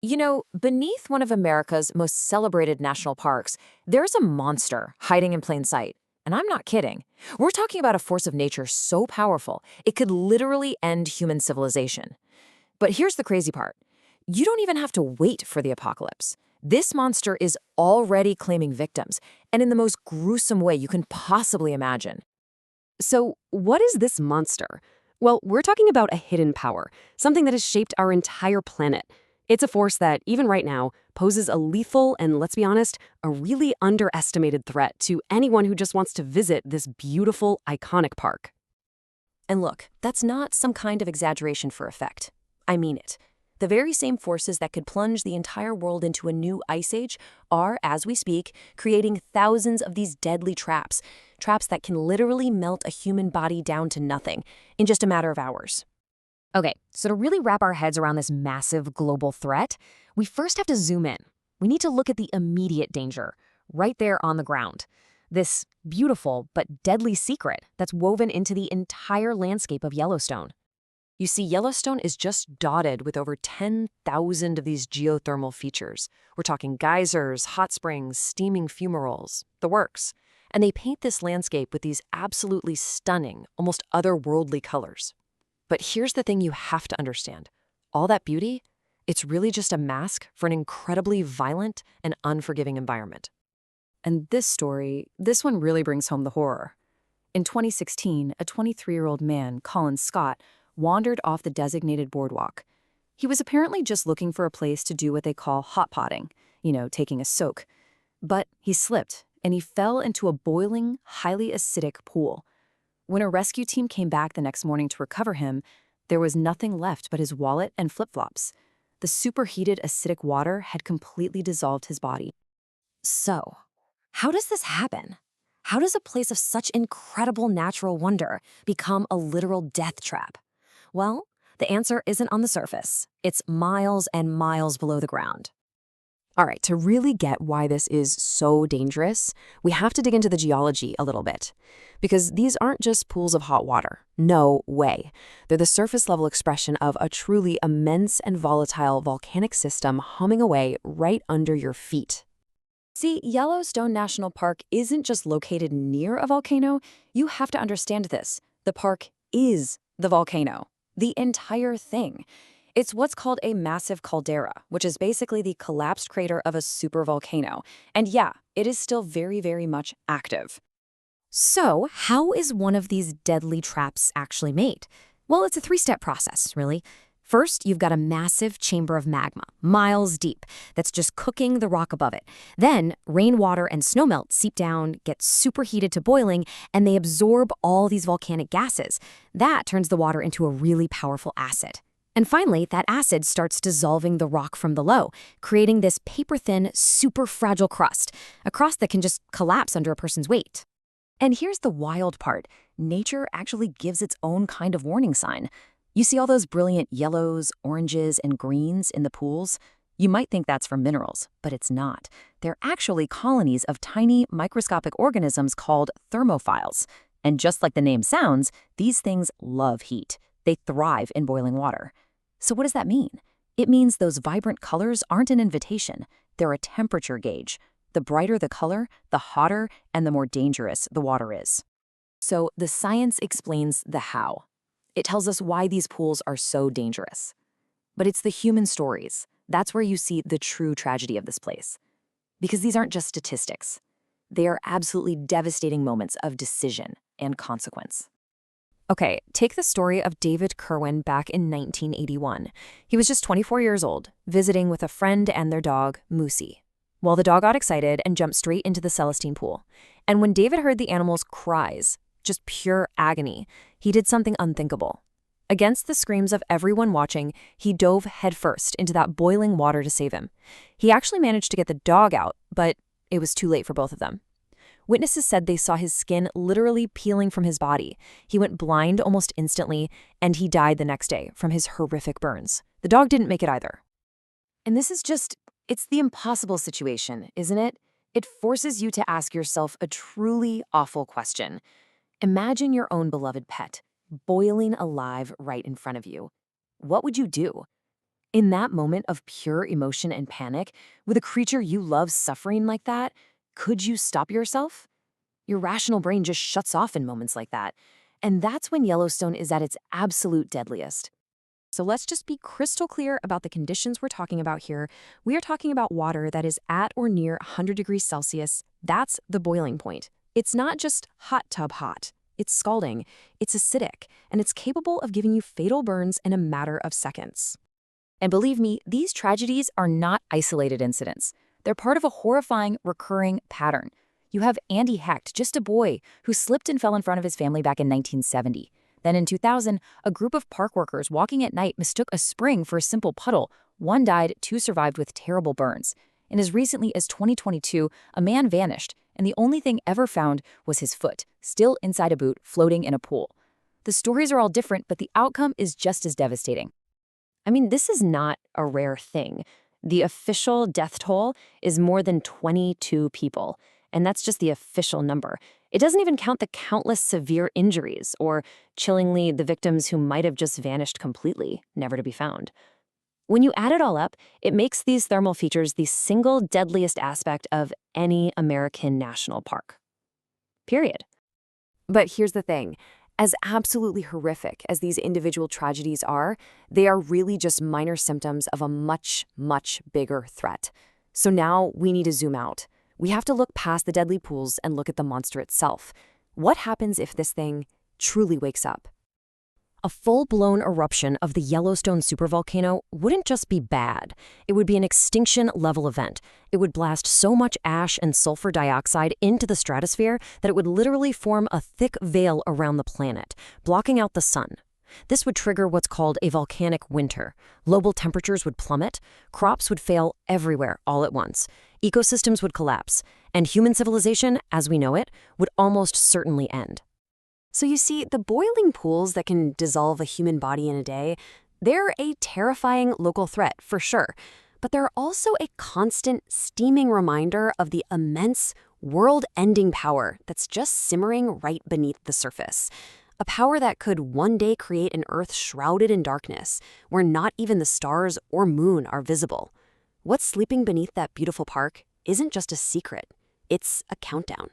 Beneath one of America's most celebrated national parks, there's a monster hiding in plain sight. And I'm not kidding. We're talking about a force of nature so powerful, it could literally end human civilization. But here's the crazy part. You don't even have to wait for the apocalypse. This monster is already claiming victims, and in the most gruesome way you can possibly imagine. So, what is this monster? Well, we're talking about a hidden power, something that has shaped our entire planet. It's a force that, even right now, poses a lethal and, let's be honest, a really underestimated threat to anyone who just wants to visit this beautiful, iconic park. And look, that's not some kind of exaggeration for effect. I mean it. The very same forces that could plunge the entire world into a new ice age are, as we speak, creating thousands of these deadly traps. Traps that can literally melt a human body down to nothing in just a matter of hours. Okay, so to really wrap our heads around this massive global threat, we first have to zoom in. We need to look at the immediate danger, right there on the ground. This beautiful but deadly secret that's woven into the entire landscape of Yellowstone. You see, Yellowstone is just dotted with over 10,000 of these geothermal features. We're talking geysers, hot springs, steaming fumaroles, the works. And they paint this landscape with these absolutely stunning, almost otherworldly colors. But here's the thing you have to understand. All that beauty, it's really just a mask for an incredibly violent and unforgiving environment. And this one really brings home the horror. In 2016, a 23-year-old man, Colin Scott, wandered off the designated boardwalk. He was apparently just looking for a place to do what they call hot potting, taking a soak. But he slipped, and he fell into a boiling, highly acidic pool. When a rescue team came back the next morning to recover him, there was nothing left but his wallet and flip-flops. The superheated acidic water had completely dissolved his body. So, how does this happen? How does a place of such incredible natural wonder become a literal death trap? Well, the answer isn't on the surface. It's miles and miles below the ground. All right, to really get why this is so dangerous, we have to dig into the geology a little bit. Because these aren't just pools of hot water. No way. They're the surface-level expression of a truly immense and volatile volcanic system humming away right under your feet. See, Yellowstone National Park isn't just located near a volcano. You have to understand this. The park is the volcano. The entire thing. It's what's called a massive caldera, which is basically the collapsed crater of a supervolcano. And yeah, it is still very, very much active. So, how is one of these deadly traps actually made? Well, it's a three-step process, really. First, you've got a massive chamber of magma, miles deep, that's just cooking the rock above it. Then, rainwater and snowmelt seep down, get superheated to boiling, and they absorb all these volcanic gases. That turns the water into a really powerful acid. And finally, that acid starts dissolving the rock from below, creating this paper-thin, super fragile crust, a crust that can just collapse under a person's weight. And here's the wild part. Nature actually gives its own kind of warning sign. You see all those brilliant yellows, oranges, and greens in the pools? You might think that's from minerals, but it's not. They're actually colonies of tiny microscopic organisms called thermophiles. And just like the name sounds, these things love heat. They thrive in boiling water. So what does that mean? It means those vibrant colors aren't an invitation. They're a temperature gauge. The brighter the color, the hotter and the more dangerous the water is. So the science explains the how. It tells us why these pools are so dangerous. But it's the human stories. That's where you see the true tragedy of this place. Because these aren't just statistics. They are absolutely devastating moments of decision and consequence. Okay, take the story of David Kerwin back in 1981. He was just 24 years old, visiting with a friend and their dog, Moosey. Well, the dog got excited and jumped straight into the Celestine pool. And when David heard the animal's cries, just pure agony, he did something unthinkable. Against the screams of everyone watching, he dove headfirst into that boiling water to save him. He actually managed to get the dog out, but it was too late for both of them. Witnesses said they saw his skin literally peeling from his body. He went blind almost instantly, and he died the next day from his horrific burns. The dog didn't make it either. And this is it's the impossible situation, isn't it? It forces you to ask yourself a truly awful question. Imagine your own beloved pet, boiling alive right in front of you. What would you do? In that moment of pure emotion and panic, with a creature you love suffering like that, could you stop yourself? Your rational brain just shuts off in moments like that. And that's when Yellowstone is at its absolute deadliest. So let's just be crystal clear about the conditions we're talking about here. We are talking about water that is at or near 100 degrees Celsius. That's the boiling point. It's not just hot tub hot. It's scalding, it's acidic, and it's capable of giving you fatal burns in a matter of seconds. And believe me, these tragedies are not isolated incidents. They're part of a horrifying, recurring pattern. You have Andy Hecht, just a boy, who slipped and fell in front of his family back in 1970. Then in 2000, a group of park workers walking at night mistook a spring for a simple puddle. One died, two survived with terrible burns. And as recently as 2022, a man vanished, and the only thing ever found was his foot, still inside a boot, floating in a pool. The stories are all different, but the outcome is just as devastating. I mean, this is not a rare thing. The official death toll is more than 22 people, and that's just the official number. It doesn't even count the countless severe injuries, or, chillingly, the victims who might have just vanished completely, never to be found. When you add it all up, it makes these thermal features the single deadliest aspect of any American national park. Period. But here's the thing. As absolutely horrific as these individual tragedies are, they are really just minor symptoms of a much, much bigger threat. So now we need to zoom out. We have to look past the deadly pools and look at the monster itself. What happens if this thing truly wakes up? A full-blown eruption of the Yellowstone supervolcano wouldn't just be bad. It would be an extinction-level event. It would blast so much ash and sulfur dioxide into the stratosphere that it would literally form a thick veil around the planet, blocking out the sun. This would trigger what's called a volcanic winter. Global temperatures would plummet, crops would fail everywhere all at once, ecosystems would collapse, and human civilization, as we know it, would almost certainly end. So you see, the boiling pools that can dissolve a human body in a day, they're a terrifying local threat, for sure. But they're also a constant, steaming reminder of the immense, world-ending power that's just simmering right beneath the surface. A power that could one day create an Earth shrouded in darkness, where not even the stars or moon are visible. What's sleeping beneath that beautiful park isn't just a secret, it's a countdown.